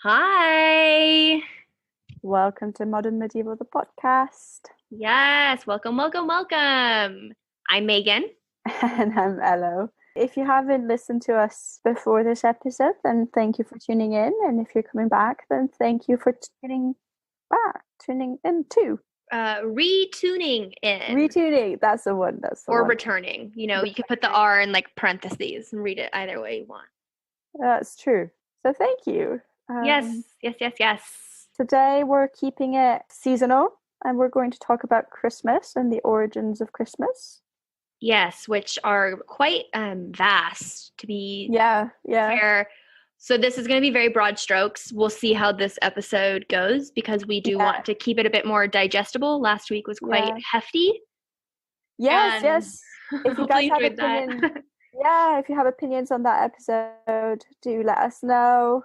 Hi. Welcome to Modern Medieval, the podcast. Yes, welcome. I'm Megan. And I'm Ello. If you haven't listened to us before this episode, then thank you for tuning in. And if you're coming back, then thank you for tuning in too. Retuning in. Retuning, that's the one. Or returning. You can put the R in like parentheses and read it either way you want. That's true. So thank you. Yes. Today we're keeping it seasonal, and we're going to talk about Christmas and the origins of Christmas. Yes, which are quite vast to be fair. So this is going to be very broad strokes. We'll see how this episode goes because we do want to keep it a bit more digestible. Last week was quite hefty. Yes. If you guys have opinions, if you have opinions on that episode, do let us know.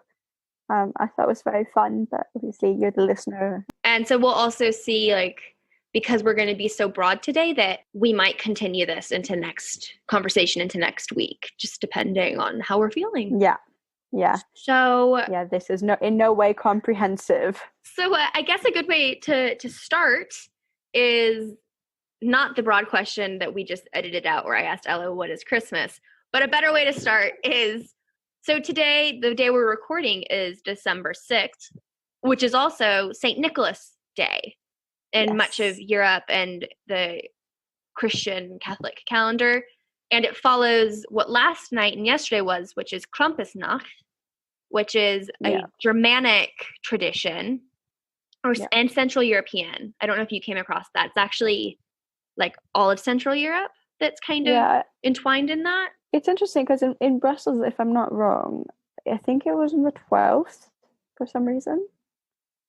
I thought it was very fun, but obviously you're the listener. And so we'll also see, because we're going to be so broad today, that we might continue this into next week, just depending on how we're feeling. Yeah. So this is in no way comprehensive. So I guess a good way to start is not the broad question that we just edited out where I asked Ella, what is Christmas? But a better way to start is, so today, the day we're recording is December 6th, which is also St. Nicholas Day in much of Europe and the Christian Catholic calendar. And it follows what last night and yesterday was, which is Krampusnacht, which is a Germanic tradition and Central European. I don't know if you came across that. It's actually like all of Central Europe that's kind of entwined in that. It's interesting because in Brussels, if I'm not wrong, I think it was on the 12th for some reason.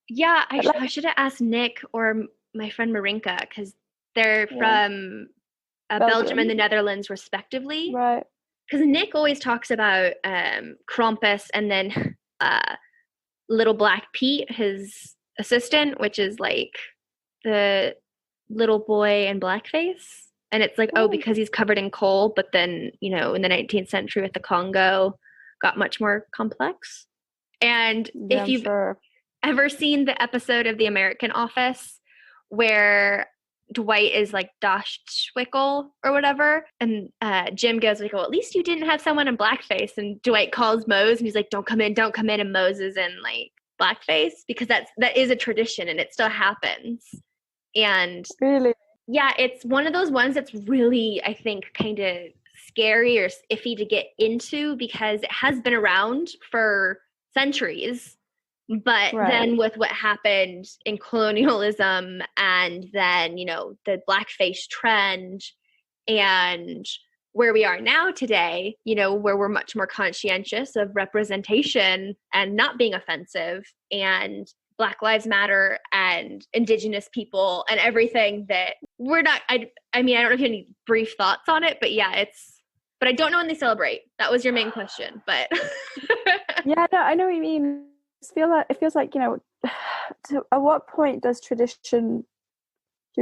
Yeah, I should have asked Nick or my friend Marinka because they're from Belgium and the Netherlands respectively. Right. Because Nick always talks about Krampus and then Little Black Pete, his assistant, which is like the little boy in blackface. And it's like, because he's covered in coal, but then, in the 19th century with the Congo, got much more complex. And if you've ever seen the episode of The American Office where Dwight is like Dosh Schwickle or whatever, and Jim goes like, well, at least you didn't have someone in blackface. And Dwight calls Mose and he's like, don't come in. And Mose is in like blackface because that is a tradition and it still happens. And really, it's one of those ones that's really, I think, kind of scary or iffy to get into because it has been around for centuries. But then with what happened in colonialism and then, the blackface trend and where we are now today, where we're much more conscientious of representation and not being offensive and Black Lives Matter and Indigenous people and everything that we're not, I don't know if you have any brief thoughts on it, but but I don't know when they celebrate. That was your main question, but. I know what you mean. It feels like, at what point do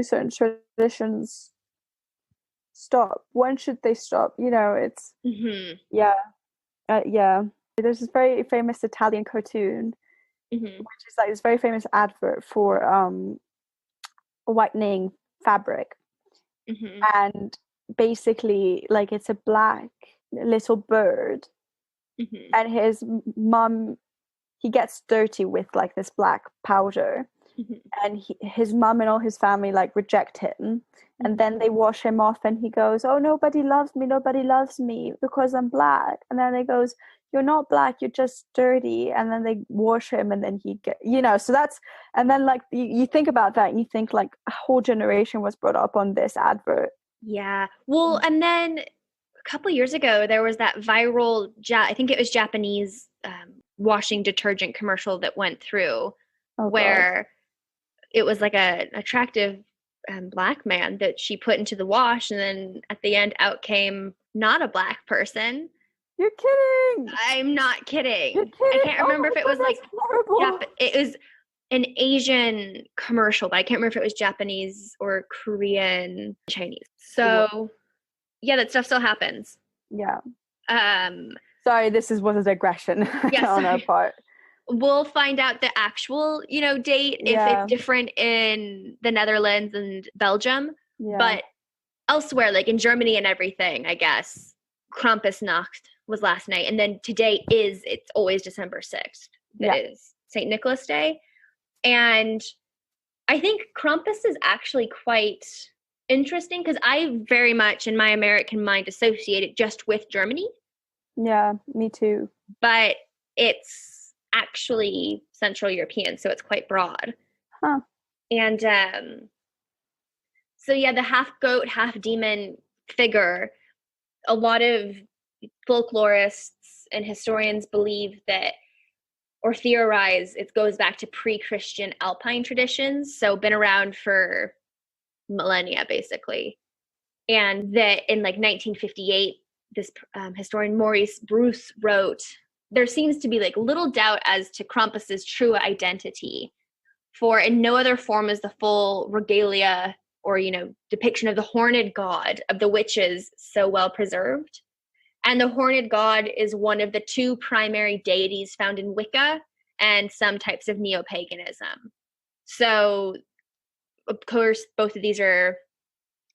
certain traditions stop? When should they stop? It's, There's this very famous Italian cartoon, which is like this very famous advert for whitening fabric, and basically like it's a black little bird, and his mom, he gets dirty with like this black powder, and his mom and all his family like reject him, and then they wash him off, and he goes, oh, nobody loves me because I'm black. And then they goes, you're not black, you're just dirty. And then they wash him, and then he get, so that's, and then like you think about that and you think like a whole generation was brought up on this advert. Well, and then a couple of years ago there was that viral I think it was Japanese washing detergent commercial that went through where it was like a attractive black man that she put into the wash, and then at the end out came not a black person. You're kidding. I'm not kidding. You're kidding. I can't remember if it was like it was an Asian commercial, but I can't remember if it was Japanese or Korean, Chinese. So that stuff still happens. Sorry, this was a digression on our part. we'll find out the actual, date if it's different in the Netherlands and Belgium. Yeah. But elsewhere, like in Germany and everything, I guess, Krampusnacht was last night. And then today it's always December 6th. That is St. Nicholas Day. And I think Krampus is actually quite interesting because I very much in my American mind associate it just with Germany. Yeah, me too. But it's actually Central European, so it's quite broad. Huh. And so the half goat, half demon figure, a lot of folklorists and historians believe that, or theorize, it goes back to pre-Christian Alpine traditions, so been around for millennia basically. And that in like 1958, this historian Maurice Bruce wrote, there seems to be like little doubt as to Krampus's true identity, for in no other form is the full regalia or depiction of the horned god of the witches so well preserved. And the horned god is one of the two primary deities found in Wicca and some types of neo-paganism. So, of course, both of these are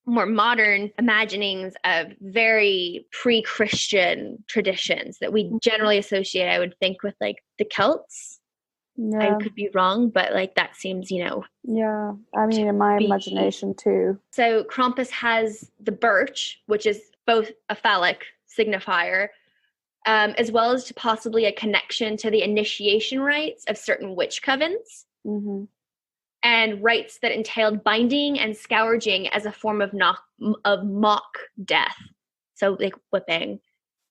more modern imaginings of very pre-Christian traditions that we generally associate, I would think, with like the Celts. Yeah. I could be wrong, but like that seems, Yeah, I mean, in my imagination too. So Krampus has the birch, which is both a phallic signifier, as well as to possibly a connection to the initiation rites of certain witch covens, and rites that entailed binding and scourging as a form of mock death, so like whipping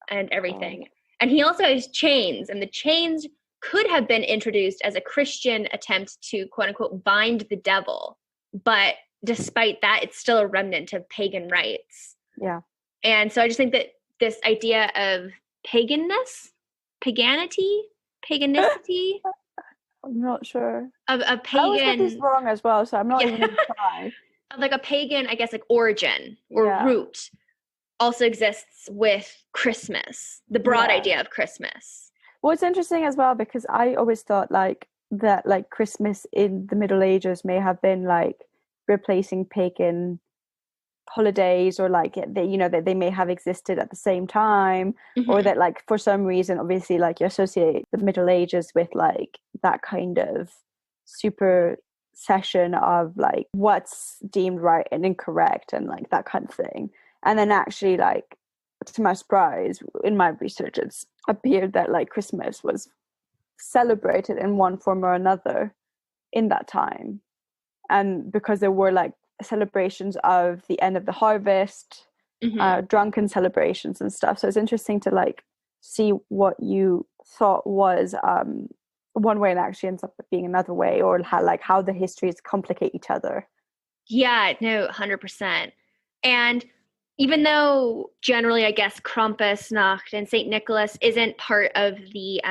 and everything. And he also has chains, and the chains could have been introduced as a Christian attempt to quote unquote bind the devil, but despite that, it's still a remnant of pagan rites. Yeah. And so I just think that this idea of paganity, I'm not sure. Of a pagan. I always get these wrong as well, so I'm not even going to try. Like a pagan, I guess, like origin or root also exists with Christmas, the broad idea of Christmas. Well, it's interesting as well because I always thought like that, like Christmas in the Middle Ages may have been like replacing pagan holidays, or like that they may have existed at the same time, or that like for some reason, obviously, like you associate the Middle Ages with like that kind of super session of like what's deemed right and incorrect and like that kind of thing. And then actually, like, to my surprise, in my research, it's appeared that like Christmas was celebrated in one form or another in that time. And because there were like celebrations of the end of the harvest, drunken celebrations and stuff. So it's interesting to like see what you thought was one way and actually ends up being another way, or how the histories complicate each other. Yeah, no, 100%. And even though generally, I guess, Krampusnacht and St. Nicholas isn't part of the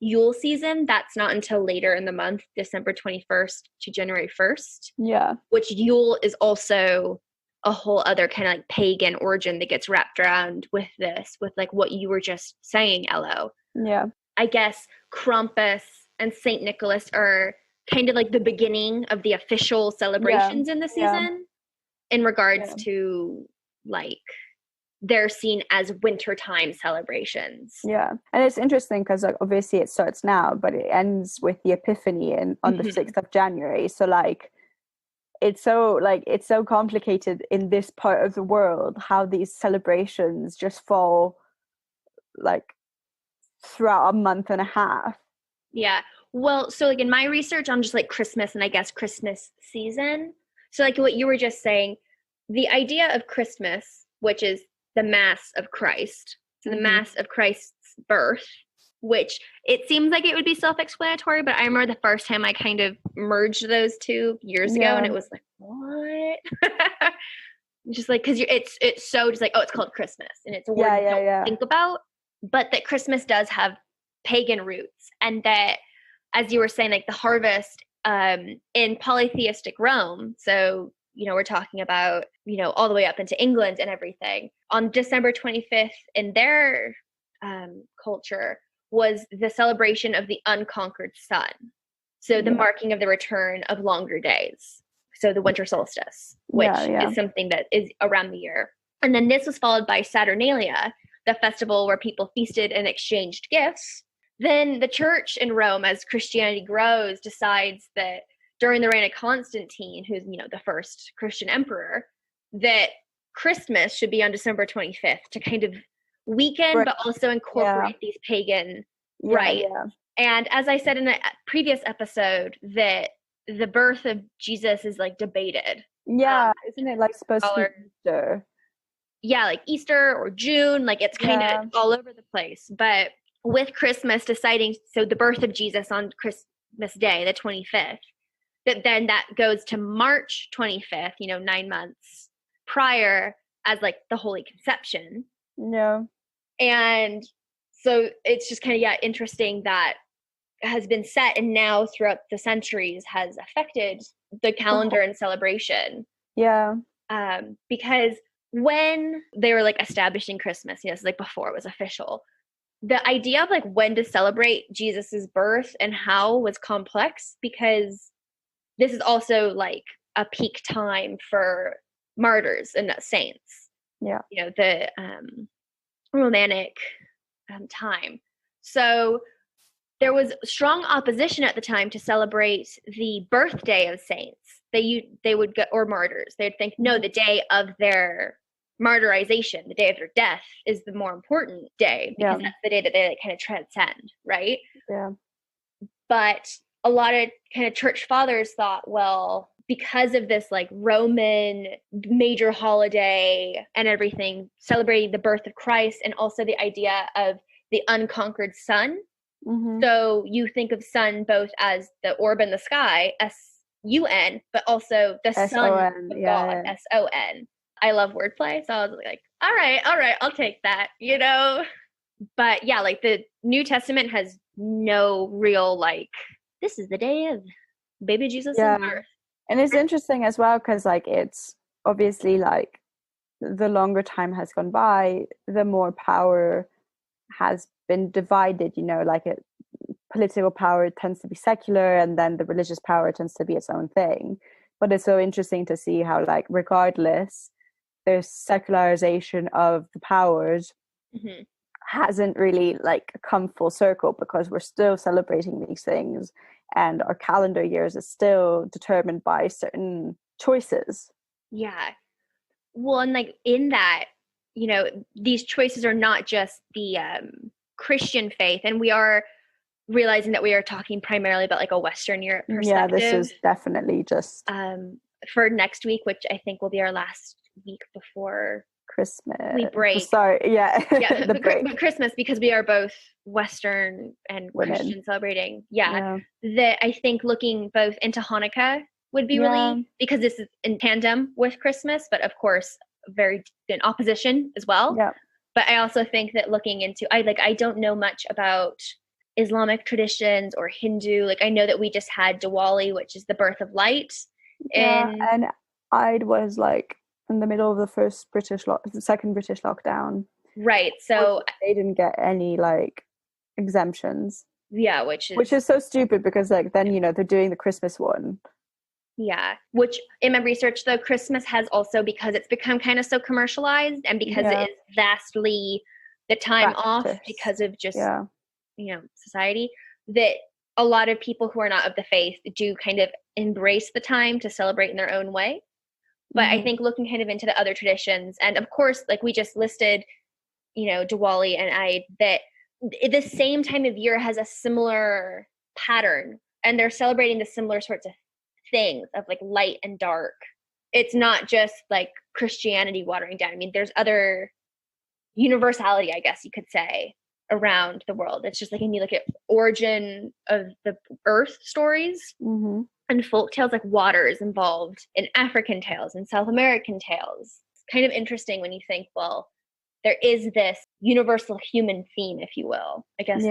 Yule season, that's not until later in the month, December 21st to January 1st. Yeah. Which Yule is also a whole other kind of like pagan origin that gets wrapped around with this, with like what you were just saying, Ello. Yeah. I guess Krampus and St. Nicholas are kind of like the beginning of the official celebrations in the season in regards to like they're seen as wintertime celebrations. Yeah. And it's interesting because like obviously it starts now, but it ends with the Epiphany on the 6th of January. So like it's so complicated in this part of the world how these celebrations just fall like throughout a month and a half. Yeah. Well, so like in my research on just like Christmas and I guess Christmas season, so like what you were just saying, the idea of Christmas, which is the Mass of Christ, so the Mass of Christ's birth, which it seems like it would be self-explanatory, but I remember the first time I kind of merged those two years ago, and it was like, what? Just like, because it's so just like, oh, it's called Christmas, and it's a word you don't think about, but that Christmas does have pagan roots, and that, as you were saying, like the harvest in polytheistic Rome, so we're talking about, all the way up into England and everything. On December 25th in their culture was the celebration of the unconquered sun. So the marking of the return of longer days. So the winter solstice, which is something that is around the year. And then this was followed by Saturnalia, the festival where people feasted and exchanged gifts. Then the church in Rome, as Christianity grows, decides that during the reign of Constantine, who's, the first Christian emperor, that Christmas should be on December 25th to kind of weaken, but also incorporate these pagan rites. Yeah. And as I said in a previous episode, that the birth of Jesus is like debated. Yeah, isn't it like supposed to be Easter? Yeah, like Easter or June, like it's kind of all over the place. But with Christmas deciding, so the birth of Jesus on Christmas Day, the 25th, then that goes to March 25th, 9 months prior, as like the Holy Conception. No. And so it's just kind of, interesting that has been set and now throughout the centuries has affected the calendar and celebration. Yeah. Because when they were like establishing Christmas, so like before it was official, the idea of like when to celebrate Jesus's birth and how was complex, because this is also like a peak time for martyrs and saints. Yeah. The Romantic time. So there was strong opposition at the time to celebrate the birthday of saints. They would go, or martyrs. They'd think, no, the day of their martyrization, the day of their death, is the more important day, because that's the day that they kind of transcend, right? Yeah. But a lot of kind of church fathers thought, well, because of this like Roman major holiday and everything, celebrating the birth of Christ, and also the idea of the unconquered sun. Mm-hmm. So you think of sun both as the orb in the sky, S-U-N, but also the son of God, S-O-N. I love wordplay, so I was like, all right, I'll take that, But yeah, like the New Testament has no real like, this is the day of baby Jesus' birth. And it's interesting as well, because like it's obviously like the longer time has gone by, the more power has been divided, like political power tends to be secular, and then the religious power tends to be its own thing. But it's so interesting to see how like regardless, there's secularization of the powers hasn't really like come full circle, because we're still celebrating these things, and our calendar years is still determined by certain choices. Yeah. Well, and like in that, these choices are not just the Christian faith, and we are realizing that we are talking primarily about like a Western Europe perspective. Yeah, this is definitely just for next week, which I think will be our last week before Christmas. We break. Sorry, yeah. The break. But Christmas, because we are both Western and women. Christian celebrating. Yeah. That I think looking both into Hanukkah would be really, because this is in tandem with Christmas, but of course very in opposition as well. Yeah. But I also think that looking into, I don't know much about Islamic traditions or Hindu. Like I know that we just had Diwali, which is the birth of light. And I was like in the middle of the second British lockdown. Right. So they didn't get any like exemptions. Yeah, which is so stupid, because like then they're doing the Christmas one. Yeah, which in my research though, Christmas has also, because it's become kind of so commercialized, and because it is vastly the time off because of just society, that a lot of people who are not of the faith do kind of embrace the time to celebrate in their own way. But I think looking kind of into the other traditions, and of course, like we just listed, Diwali and that the same time of year has a similar pattern, and they're celebrating the similar sorts of things of like light and dark. It's not just like Christianity watering down. I mean, there's other universality, I guess you could say, around the world. It's just like when you look at origin of the earth stories and folk tales, like water is involved in African tales and South American tales. It's kind of interesting when you think, well, there is this universal human theme, if you will, I guess.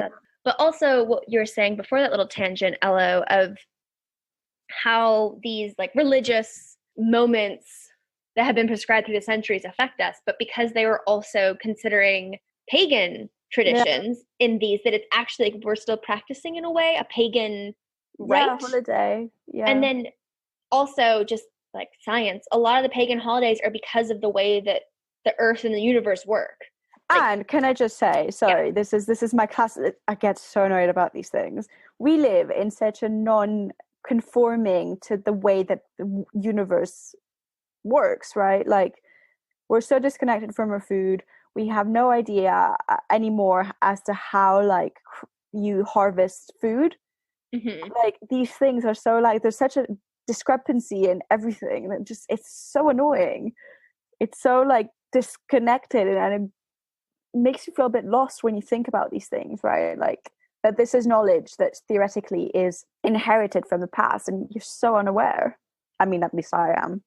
But also what you were saying before that little tangent, Ello, of how these like religious moments that have been prescribed through the centuries affect us, but because they were also considering pagan traditions in these, that it's actually like we're still practicing in a way a pagan rite. Holiday. And then also just like science, a lot of the pagan holidays are because of the way that the earth and the universe work. Like, and can I just say, sorry, this is my class. I get so annoyed about these things. We live in such a non-conforming to the way that the universe works, right? Like, we're so disconnected from our food. We have no idea anymore as to how like you harvest food. Like, these things are so like, there's such a discrepancy in everything, and it's so annoying. It's so like disconnected, and it makes you feel a bit lost when you think about these things, right? Like, that this is knowledge that theoretically is inherited from the past, and you're so unaware. I mean, at least I am.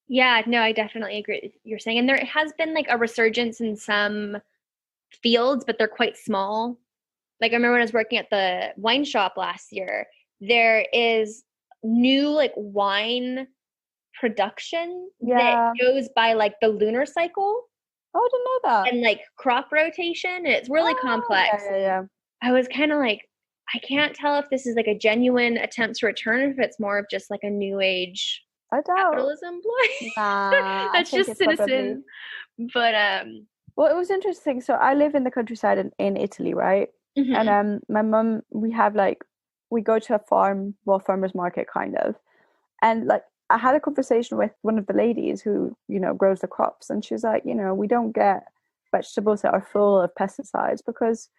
Yeah, no, I definitely agree with what you're saying. And there has been like a resurgence in some fields, but they're quite small. Like, I remember when I was working at the wine shop last year, there is new like wine production that goes by like the lunar cycle. Oh, I didn't know that. And like crop rotation, and it's really complex. Yeah. I was kind of like, I can't tell if this is like a genuine attempt to return, or if it's more of just like a new age capitalism ploy. That's just citizen. But well, it was interesting. So I live in the countryside in Italy, right? And my mum, we go to a farmer's market kind of, and like I had a conversation with one of the ladies who, grows the crops, and she was like, we don't get vegetables that are full of pesticides because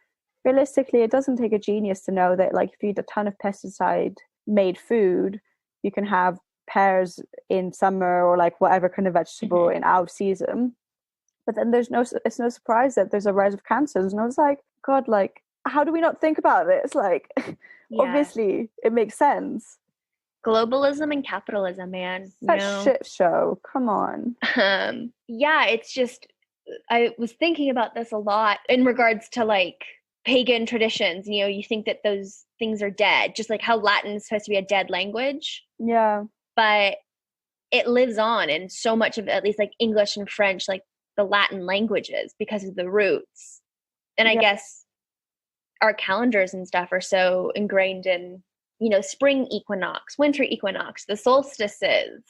realistically it doesn't take a genius to know that like if you eat a ton of pesticide made food, you can have pears in summer or like whatever kind of vegetable in out season. But then it's no surprise that there's a rise of cancers. And I was like, God, like, how do we not think about this? Like, obviously it makes sense. Globalism and capitalism, man. That shit show. Come on. It's just, I was thinking about this a lot in regards to like pagan traditions. You think that those things are dead, just like how Latin is supposed to be a dead language. Yeah. But it lives on in so much of, at least like English and French, like the Latin languages, because of the roots. And I guess our calendars and stuff are so ingrained in, spring equinox, winter equinox, the solstices.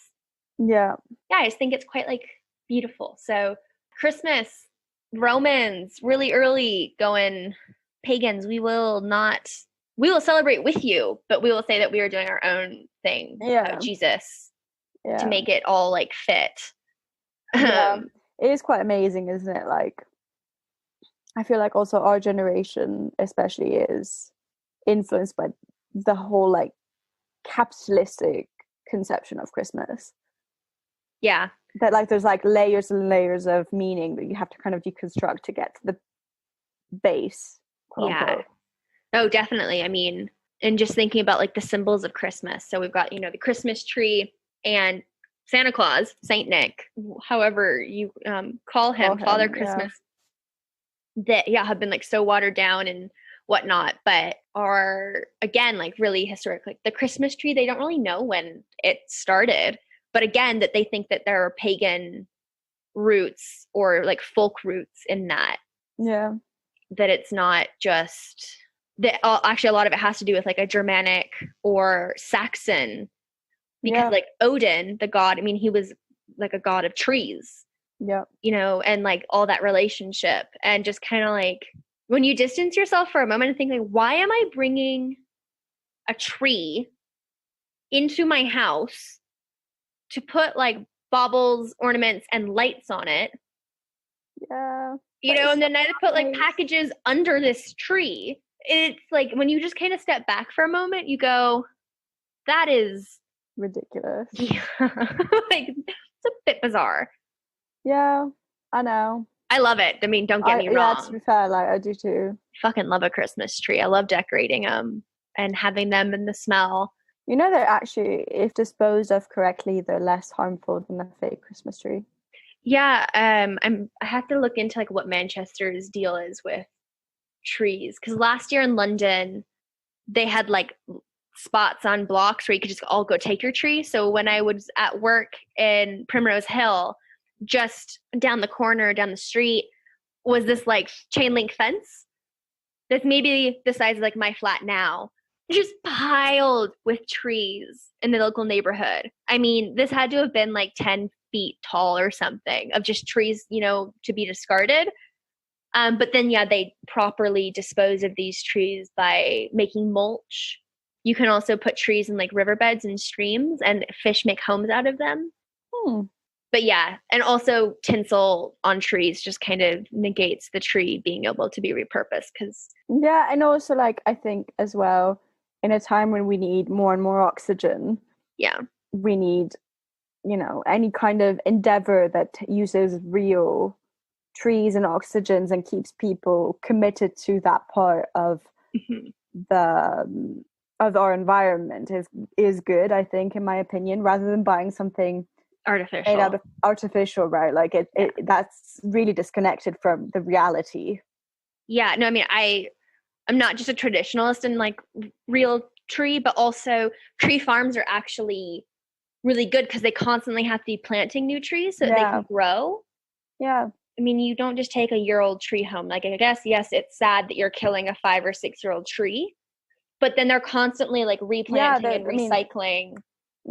Yeah, I just think it's quite like beautiful. So Christmas, Romans, really early going pagans, we will celebrate with you, but we will say that we are doing our own thing about Jesus to make it all like fit. It is quite amazing, isn't it? Like, I feel like also our generation especially is influenced by the whole like capitalistic conception of Christmas. Yeah. That like there's like layers and layers of meaning that you have to kind of deconstruct to get to the base, quote unquote. Oh, definitely. I mean, and just thinking about like the symbols of Christmas. So we've got, the Christmas tree and Santa Claus, Saint Nick, however you call him, Father Christmas, that have been like so watered down and whatnot, but are again like really historic. Like the Christmas tree, they don't really know when it started, but again, that they think that there are pagan roots or like folk roots in that. Yeah. That it's not just that. Actually, a lot of it has to do with like a Germanic or Saxon, because like Odin, the god, I mean, he was like a god of trees. Yeah. And like all that relationship, and just kind of like when you distance yourself for a moment and think like, why am I bringing a tree into my house to put like baubles, ornaments, and lights on it? Yeah. And then I put like packages under this tree. It's like when you just kind of step back for a moment, you go, that is ridiculous. Yeah. Like, it's a bit bizarre. Yeah, I know. I love it. I mean, don't get me wrong. Yeah, to be fair, like I do too. Fucking love a Christmas tree. I love decorating them and having them and the smell. They're actually, if disposed of correctly, they're less harmful than a fake Christmas tree. Yeah, I have to look into like what Manchester's deal is with trees, because last year in London they had like spots on blocks where you could just all go take your tree. So when I was at work in Primrose Hill, just down the corner, down the street, was this like chain link fence that's maybe the size of like my flat now, just piled with trees in the local neighborhood. I mean, this had to have been like 10 feet tall or something of just trees, you know, to be discarded. But then, yeah, they properly dispose of these trees by making mulch. You can also put trees in like riverbeds and streams, and fish make homes out of them. But yeah, and also tinsel on trees just kind of negates the tree being able to be repurposed. Because yeah, and also like I think as well, in a time when we need more and more oxygen, yeah, we need, you know, any kind of endeavor that uses real trees and oxygens and keeps people committed to that part of the of our environment is good, I think, in my opinion, rather than buying something artificial made out of artificial, right? Like it that's really disconnected from the reality. Yeah, no, I mean, I'm not just a traditionalist in like real tree, but also tree farms are actually really good because they constantly have to be planting new trees so that they can grow. Yeah. I mean, you don't just take a year-old tree home. Like, I guess, yes, it's sad that you're killing a 5 or 6-year-old tree, but then they're constantly like replanting and recycling.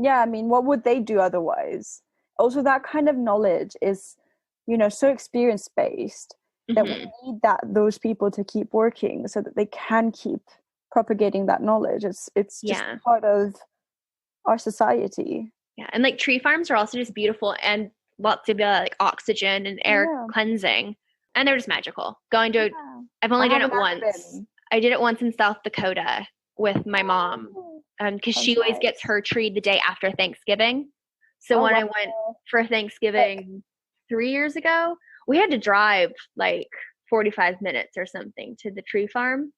I mean, what would they do otherwise? Also, that kind of knowledge is, you know, so experience-based that we need those people to keep working so that they can keep propagating that knowledge. It's just part of our society. Yeah, and like tree farms are also just beautiful and lots of like oxygen and air cleansing, and they're just magical. I've only done it once. I did it once in South Dakota with my mom, because she always gets her tree the day after Thanksgiving. So when I went for Thanksgiving 3 years ago, we had to drive like 45 minutes or something to the tree farm.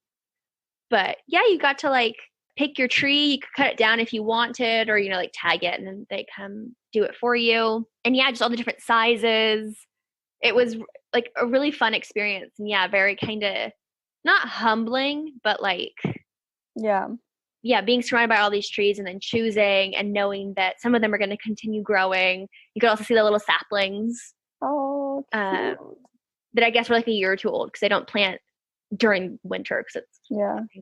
But yeah, you got to like pick your tree. You could cut it down if you wanted, or, you know, like tag it, and then they come do it for you. And yeah, just all the different sizes. It was like a really fun experience. And yeah, very kind of not humbling, but like, yeah, being surrounded by all these trees and then choosing and knowing that some of them are going to continue growing. You could also see the little saplings. Oh, that I guess were like a year or two old, because they don't plant during winter because it's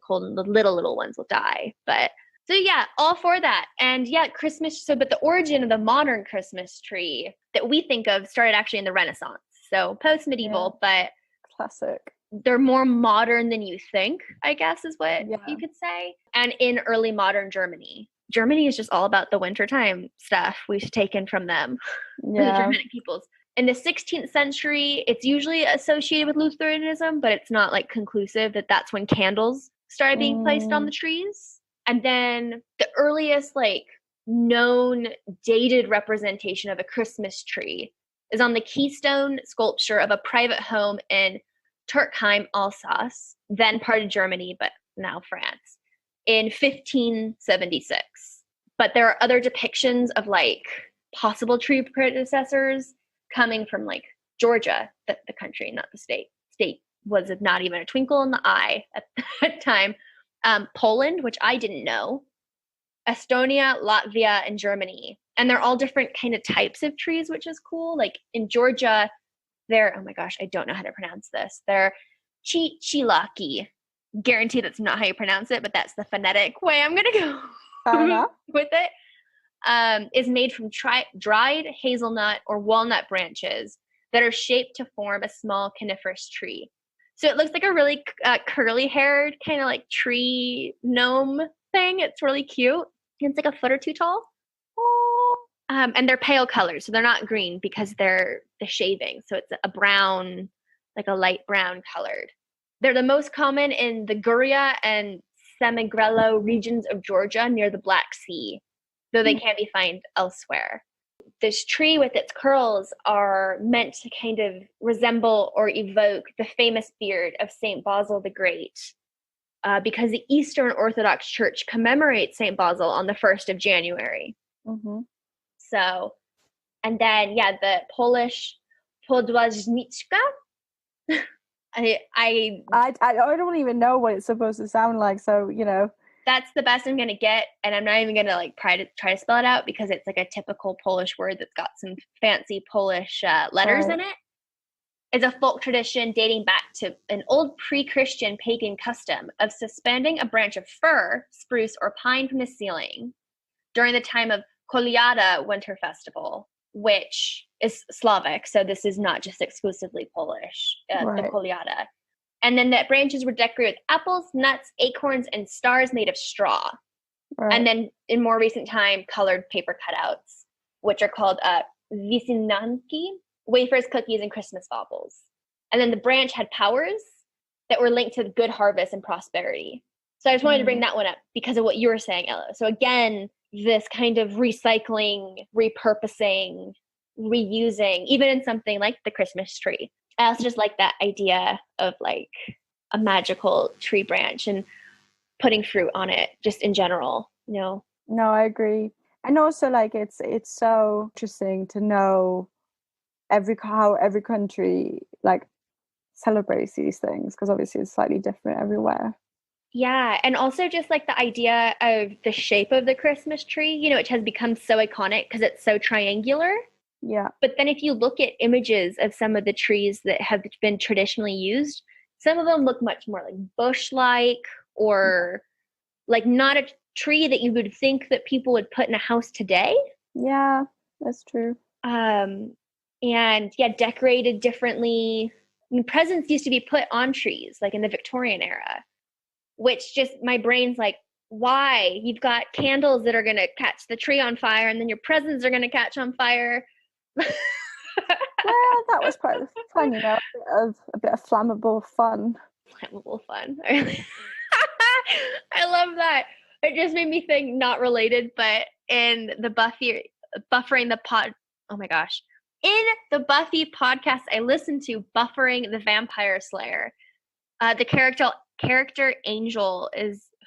cold and the little ones will die. But so yeah, all for that. And yeah, Christmas. So, but the origin of the modern Christmas tree that we think of started actually in the Renaissance. So post-medieval, but classic. They're more modern than you think, I guess is what you could say. And in early modern Germany. Germany is just all about the wintertime stuff we've taken from them. The Germanic peoples. In the 16th century, it's usually associated with Lutheranism, but it's not like conclusive that that's when candles started being placed on the trees. And then the earliest like known dated representation of a Christmas tree is on the keystone sculpture of a private home in Turkheim, Alsace, then part of Germany, but now France, in 1576. But there are other depictions of like possible tree predecessors coming from like Georgia, the country, not the state. State was not even a twinkle in the eye at that time. Poland, which I didn't know, Estonia, Latvia, and Germany. And they're all different kind of types of trees, which is cool. Like in Georgia, they're, oh my gosh, I don't know how to pronounce this. They're chilaki. Guarantee that's not how you pronounce it, but that's the phonetic way I'm going to go with it. Is made from dried hazelnut or walnut branches that are shaped to form a small coniferous tree. So it looks like a really curly-haired kind of like tree gnome thing. It's really cute. It's like a foot or two tall. And they're pale colors, so they're not green because they're the shaving. So it's a brown, like a light brown colored. They're the most common in the Guria and Semigrello regions of Georgia near the Black Sea, though they can be found elsewhere. This tree with its curls are meant to kind of resemble or evoke the famous beard of St. Basil the Great, because the Eastern Orthodox Church commemorates St. Basil on the 1st of January. So, and then, yeah, the Polish podłażniczka. I don't even know what it's supposed to sound like, so, you know. That's the best I'm going to get, and I'm not even going to like try to spell it out because it's like a typical Polish word that's got some fancy Polish letters in it. is a folk tradition dating back to an old pre-Christian pagan custom of suspending a branch of fir, spruce, or pine from the ceiling during the time of Kolyada winter festival, which is Slavic, so this is not just exclusively Polish, the Kolyada. And then the branches were decorated with apples, nuts, acorns, and stars made of straw. Right. And then in more recent time, colored paper cutouts, which are called visinanki, wafers, cookies, and Christmas baubles. And then the branch had powers that were linked to good harvest and prosperity. So I just wanted to bring that one up because of what you were saying, Ella. So again, this kind of recycling, repurposing, reusing, even in something like the Christmas tree. I also just like that idea of like a magical tree branch and putting fruit on it just in general, you know? No, I agree. And also like it's so interesting to know how every country like celebrates these things, because obviously it's slightly different everywhere. Yeah, and also just like the idea of the shape of the Christmas tree, you know, it has become so iconic because it's so triangular. Yeah. But then if you look at images of some of the trees that have been traditionally used, some of them look much more like bush-like or like not a tree that you would think that people would put in a house today. Yeah, that's true. And yeah, decorated differently. I mean, presents used to be put on trees, like in the Victorian era, which just my brain's like, why? You've got candles that are going to catch the tree on fire, and then your presents are going to catch on fire. Well, that was part of the fun, you know, a bit of flammable fun. Flammable fun. I love that. It just made me think, not related, but in the Buffering the Pod, oh my gosh. In the Buffy podcast I listened to, Buffering the Vampire Slayer, the character Angel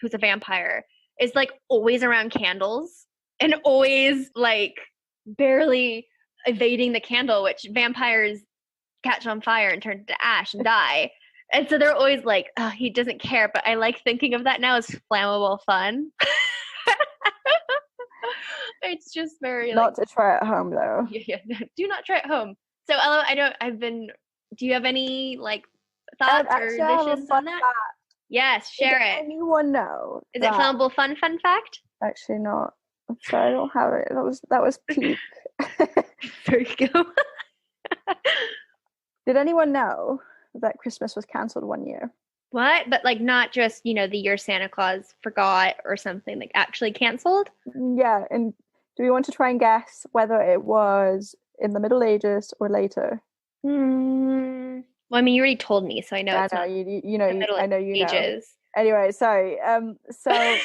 who's a vampire, is like always around candles and always like barely evading the candle, which vampires catch on fire and turn to ash and die. And so they're always like, oh, he doesn't care. But I like thinking of that now as flammable fun. It's just very not to try at home though. Yeah, do not try at home. So Ella, do you have any like thoughts or additions on that? Fact. Yes, share it. Anyone know? Is it flammable fun fact? Actually not. I'm sorry, I don't have it. That was peak. There you go. Did anyone know that Christmas was cancelled one year? What? But like not just, you know, the year Santa Claus forgot or something, like actually canceled? Yeah, and do we want to try and guess whether it was in the Middle Ages or later? Well, I mean, you already told me, so I know it's not you know, I know you Ages. Know. Anyway, sorry. So sorry,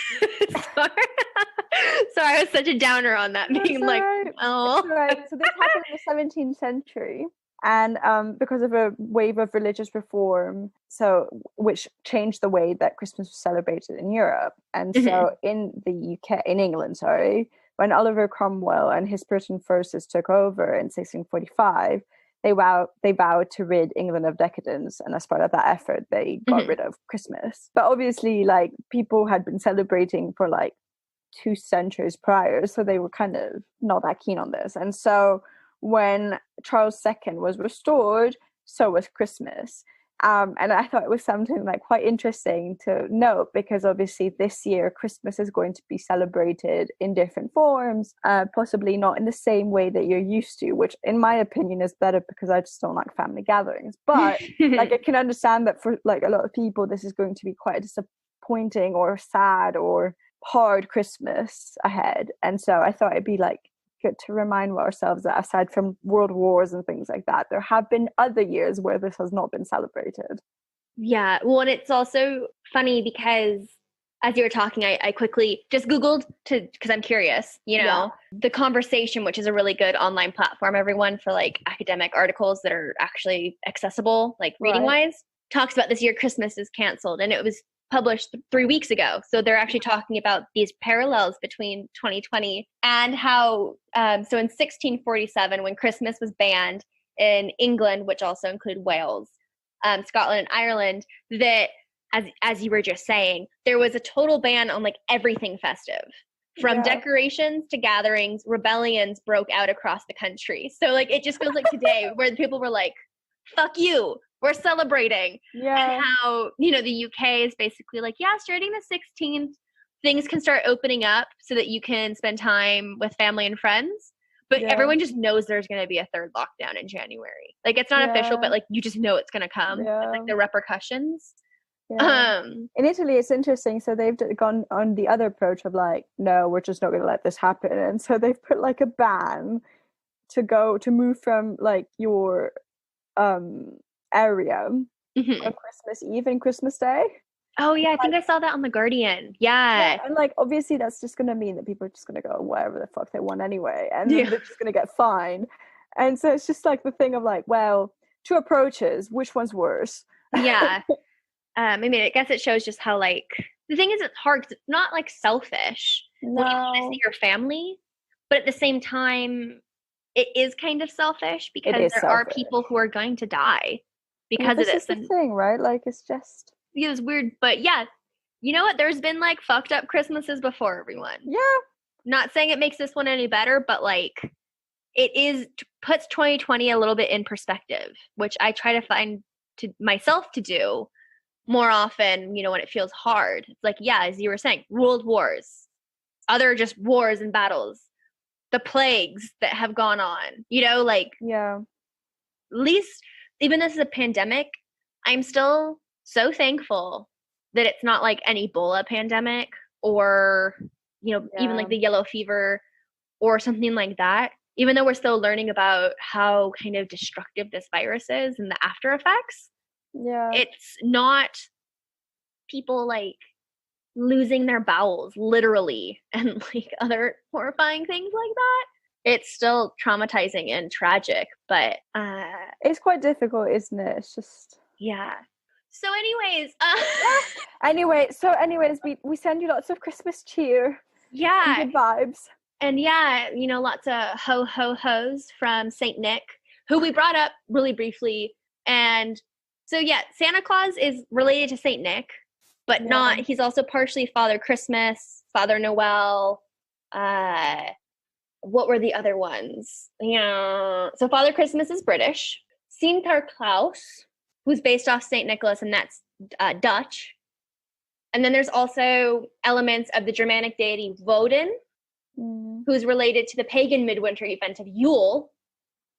I was such a downer on that, being like, oh. Right. So this happened in the 17th century. And because of a wave of religious reform, which changed the way that Christmas was celebrated in Europe. And so in the UK, in England, when Oliver Cromwell and his Puritan forces took over in 1645, they vowed to rid England of decadence. And as part of that effort, they got rid of Christmas. But obviously, like, people had been celebrating for like 2 centuries prior, so they were kind of not that keen on this. And so when Charles II was restored, so was Christmas. And I thought it was something like quite interesting to note, because obviously this year Christmas is going to be celebrated in different forms, possibly not in the same way that you're used to, which in my opinion is better because I just don't like family gatherings. But like I can understand that for like a lot of people this is going to be quite a disappointing or sad or hard Christmas ahead. And so I thought it'd be like good to remind ourselves that aside from world wars and things like that, there have been other years where this has not been celebrated. Yeah, well, and it's also funny because as you were talking, I quickly just Googled because I'm curious, you know, The Conversation, which is a really good online platform, everyone, for like academic articles that are actually accessible, like reading wise, talks about this year Christmas is canceled, and it was published 3 weeks ago. So they're actually talking about these parallels between 2020 and how, so in 1647, when Christmas was banned in England, which also included Wales, Scotland and Ireland, that as you were just saying, there was a total ban on like everything festive. From decorations to gatherings, rebellions broke out across the country. So like it just feels like today where people were like, fuck you. We're celebrating. Yeah. And how, you know, the UK is basically like, yeah, starting the 16th, things can start opening up so that you can spend time with family and friends. But everyone just knows there's going to be a third lockdown in January. Like, it's not official, but like, you just know it's going to come. Yeah. It's like the repercussions. Yeah. In Italy, it's interesting. So they've gone on the other approach of like, no, we're just not going to let this happen. And so they've put like a ban to move from like your area on Christmas Eve and Christmas Day. Oh yeah, I think I saw that on The Guardian. Yeah. And like, obviously that's just going to mean that people are just going to go wherever the fuck they want anyway, and then they're just going to get fined. And so it's just like the thing of like, well, two approaches, which one's worse? Yeah. I mean, I guess it shows just how, like, the thing is, it's hard because it's not like selfish when you want to see your family, but at the same time, it is kind of selfish because there are people who are going to die because of this. This is the thing, right? Like, it's just, yeah, it's weird, but yeah, you know what? There's been like fucked up Christmases before, everyone. Yeah. Not saying it makes this one any better, but like, it puts 2020 a little bit in perspective, which I try to find to myself to do more often, you know, when it feels hard. It's like, yeah, as you were saying, world wars, other just wars and battles, the plagues that have gone on, you know, like, yeah, at least, even this is a pandemic, I'm still so thankful that it's not like an Ebola pandemic or, you know, even like the yellow fever or something like that. Even though we're still learning about how kind of destructive this virus is and the after effects, it's not people like losing their bowels literally and like other horrifying things like that. It's still traumatizing and tragic, but it's quite difficult, isn't it? It's just, yeah. So anyways, anyways, we send you lots of Christmas cheer. Yeah. And good vibes. And yeah, you know, lots of ho ho ho's from Saint Nick, who we brought up really briefly. And so yeah, Santa Claus is related to Saint Nick, but he's also partially Father Christmas, Father Noel. What were the other ones? Yeah. So Father Christmas is British. Sinterklaas, who's based off Saint Nicholas, and that's Dutch. And then there's also elements of the Germanic deity Woden, who's related to the pagan midwinter event of Yule,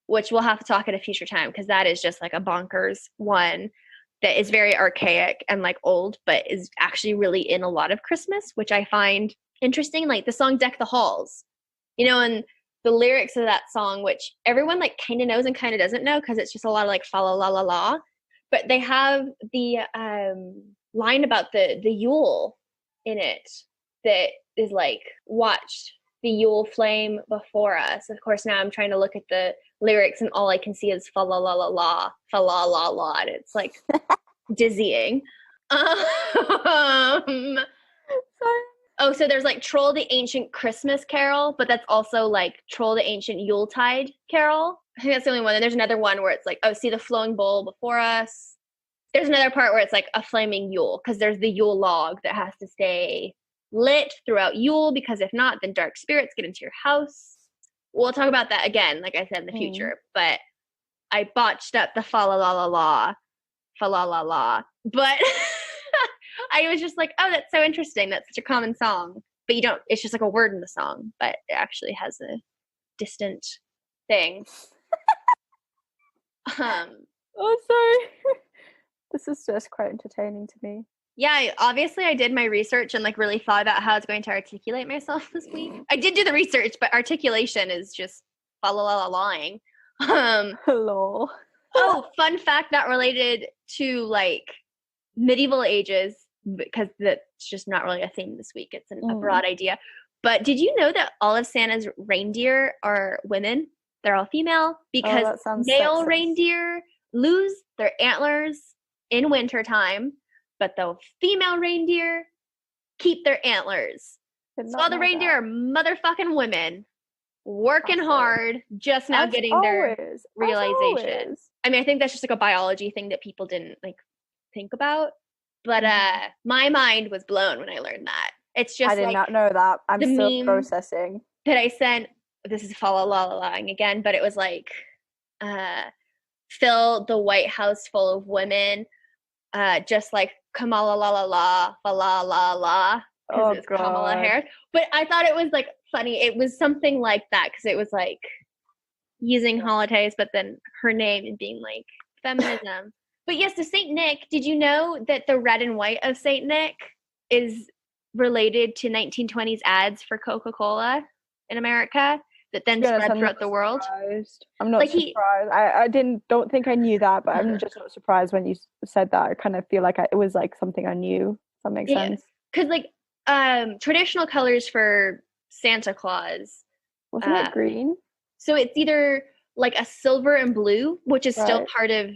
which we'll have to talk at a future time because that is just like a bonkers one that is very archaic and like old, but is actually really in a lot of Christmas, which I find interesting. Like the song Deck the Halls, you know, and the lyrics of that song, which everyone like kind of knows and kind of doesn't know because it's just a lot of like fa la la la la, but they have the line about the Yule in it that is like, watch the Yule flame before us. Of course, now I'm trying to look at the lyrics and all I can see is fa la la la la, fa la la la, and it's like dizzying. Oh, so there's like Troll the Ancient Christmas Carol, but that's also like Troll the Ancient Yuletide Carol. I think that's the only one. And there's another one where it's like, oh, see the flowing bowl before us. There's another part where it's like a flaming Yule, because there's the Yule log that has to stay lit throughout Yule, because if not, then dark spirits get into your house. We'll talk about that again, like I said, in the future. But I botched up the fa la la la la, fa la la la. But I was just like, oh, that's so interesting. That's such a common song. But you don't, it's just like a word in the song, but it actually has a distant thing. Oh, sorry. This is just quite entertaining to me. Yeah, obviously I did my research and like really thought about how I was going to articulate myself this week. I did do the research, but articulation is just fa la la la lying. Hello. Oh, fun fact not related to like medieval ages, because that's just not really a theme this week. It's a broad idea. But did you know that all of Santa's reindeer are women? They're all female because male reindeer lose their antlers in wintertime, but the female reindeer keep their antlers. So all the reindeer are motherfucking women working hard, just now getting their realization. I mean, I think that's just like a biology thing that people didn't like think about. But my mind was blown when I learned that. It's just I did not know that. I'm still processing. That I sent, this is fa la la la again, but it was like fill the White House full of women, just like Kamala la la la la la la la, because it was Kamala Harris. But I thought it was like funny. It was something like that because it was like using holidays, but then her name and being like feminism. But yes, to Saint Nick, did you know that the red and white of Saint Nick is related to 1920s ads for Coca-Cola in America that then spread throughout the world? I'm not surprised. I don't think I knew that, but I'm just not surprised when you said that. I kind of feel like it was like something I knew. Does that make sense? Because like traditional colors for Santa Claus. Wasn't it green? So it's either like a silver and blue, which is still part of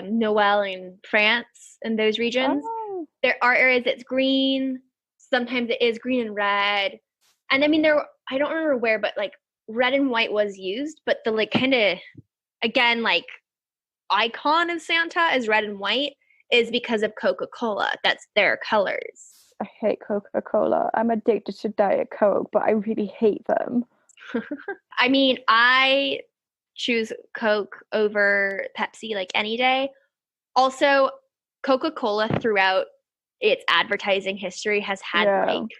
Noel in France and those regions. Oh. There are areas that's green. Sometimes it is green and red. And I mean, I don't remember where, but like red and white was used, but the like kind of, again, like icon of Santa is red and white is because of Coca-Cola. That's their colors. I hate Coca-Cola. I'm addicted to Diet Coke, but I really hate them. I mean, I choose Coke over Pepsi like any day. Also, Coca-Cola throughout its advertising history has had like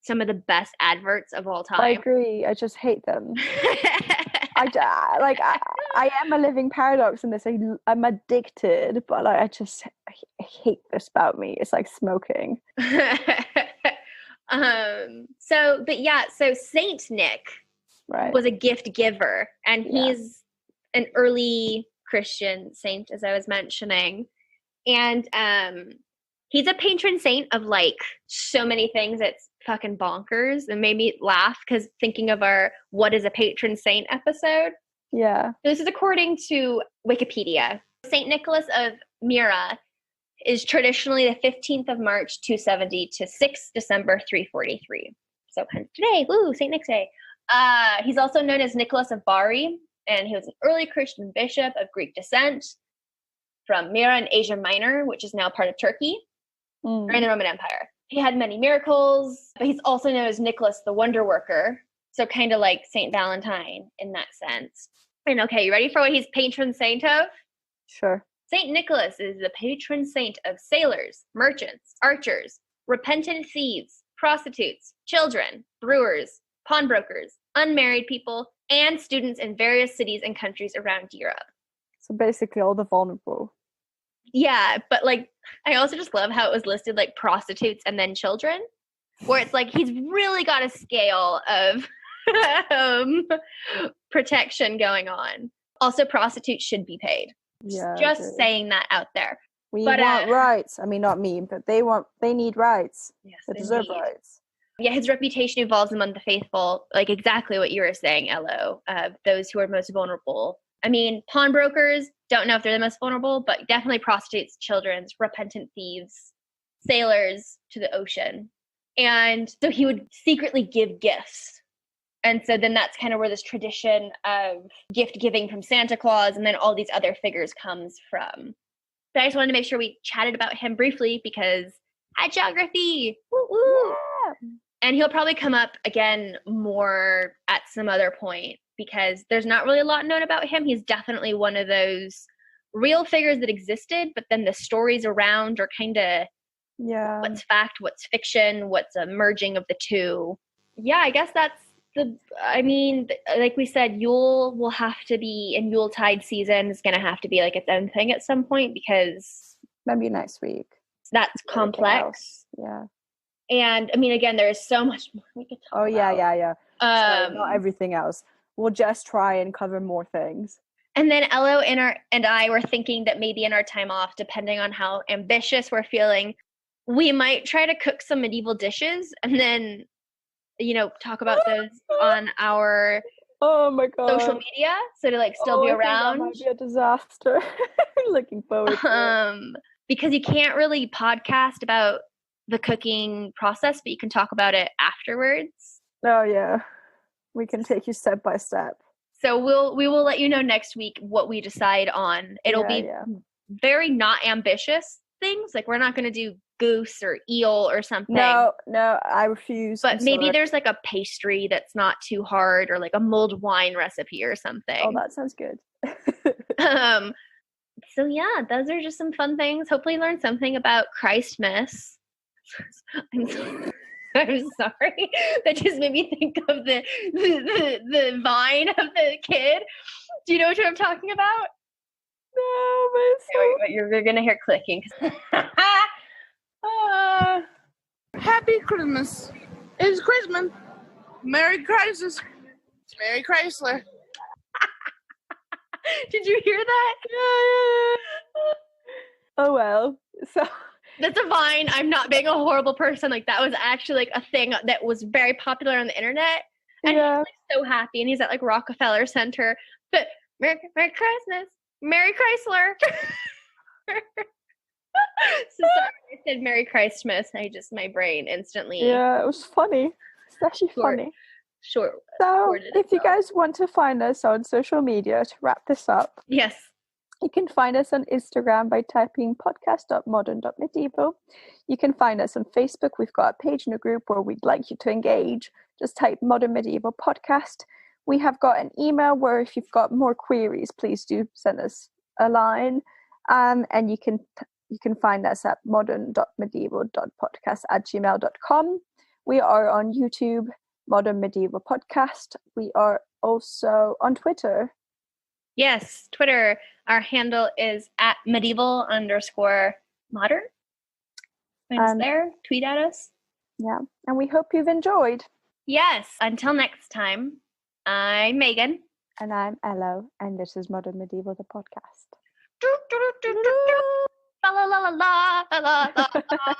some of the best adverts of all time. I agree. I just hate them. I am a living paradox in this. I'm addicted, but like I hate this about me. It's like smoking. So Saint Nick was a gift giver, and he's an early Christian saint, as I was mentioning, and he's a patron saint of like so many things. It's fucking bonkers, and made me laugh because thinking of our "What is a patron saint" episode. Yeah. This is according to Wikipedia. Saint Nicholas of Myra is traditionally the 15th of March 270 to 6th December 343. So kind of today, woo, Saint Nick's Day. He's also known as Nicholas of Bari, and he was an early Christian bishop of Greek descent from Myra in Asia Minor, which is now part of Turkey, during the Roman Empire. He had many miracles, but he's also known as Nicholas the Wonder Worker, so kind of like Saint Valentine in that sense. And okay, you ready for what he's patron saint of? Sure. Saint Nicholas is the patron saint of sailors, merchants, archers, repentant thieves, prostitutes, children, brewers, pawnbrokers, unmarried people, and students in various cities and countries around Europe. So basically all the vulnerable. Yeah, but like I also just love how it was listed like prostitutes and then children, where it's like he's really got a scale of protection going going. Also, prostitutes should be paid. Yeah, just saying that out there. We want rights. I mean, not me, but they need rights. Yes, they deserve rights. Yeah, his reputation evolves among the faithful, like exactly what you were saying, Elo, those who are most vulnerable. I mean, pawnbrokers, don't know if they're the most vulnerable, but definitely prostitutes, children, repentant thieves, sailors to the ocean. And so he would secretly give gifts. And so then that's kind of where this tradition of gift giving from Santa Claus and then all these other figures comes from. But I just wanted to make sure we chatted about him briefly because geography. Woo-woo. Yeah. And he'll probably come up again more at some other point because there's not really a lot known about him. He's definitely one of those real figures that existed, but then the stories around are kind of what's fact, what's fiction, what's a merging of the two. Yeah, I guess that's like we said, Yule will have to be, and Yuletide season is going to have to be like its own thing at some point because maybe next week. That's complex. Yeah. And I mean, again, there's so much more we could talk about. Yeah. Not everything else. We'll just try and cover more things. And then Elo and I were thinking that maybe in our time off, depending on how ambitious we're feeling, we might try to cook some medieval dishes and then, talk about those on our social media. So to still be around. That might be a disaster. Looking forward to it. Because you can't really podcast about the cooking process, but you can talk about it afterwards. Oh yeah. We can take you step by step. So we will let you know next week what we decide on. It'll be very not ambitious things. Like we're not going to do goose or eel or something. No, I refuse. But maybe there's like a pastry that's not too hard or like a mulled wine recipe or something. Oh, that sounds good. So yeah, those are just some fun things. Hopefully you learned something about Christmas. I'm sorry. That just made me think of the vine of the kid. Do you know what I'm talking about? No, but Wait, you're gonna hear clicking. Happy Christmas. It's Christmas. Merry Christmas. Merry Chrysler. Did you hear that? oh well. So that's a vine. I'm not being a horrible person. Like that was actually like a thing that was very popular on the internet. And he's like so happy, and he's at like Rockefeller Center. But Merry Christmas, Merry Chrysler. So sorry, I said Merry Christmas. My brain instantly. Yeah, it was funny. It's actually funny. Sure. So, if you guys want to find us on social media to wrap this up, yes, you can find us on Instagram by typing podcast.modern.medieval. You can find us on Facebook. We've got a page in a group where we'd like you to engage. Just type Modern Medieval Podcast. We have got an email where if you've got more queries, please do send us a line. And you can find us at modern.medieval.podcast@gmail.com. We are on YouTube, Modern Medieval Podcast. We are also on Twitter. Yes, Twitter. Our handle is @medieval_modern. Find us there. Tweet at us. Yeah, and we hope you've enjoyed. Yes. Until next time, I'm Megan. And I'm Ello, and this is Modern Medieval, the podcast. La la la la la la la la.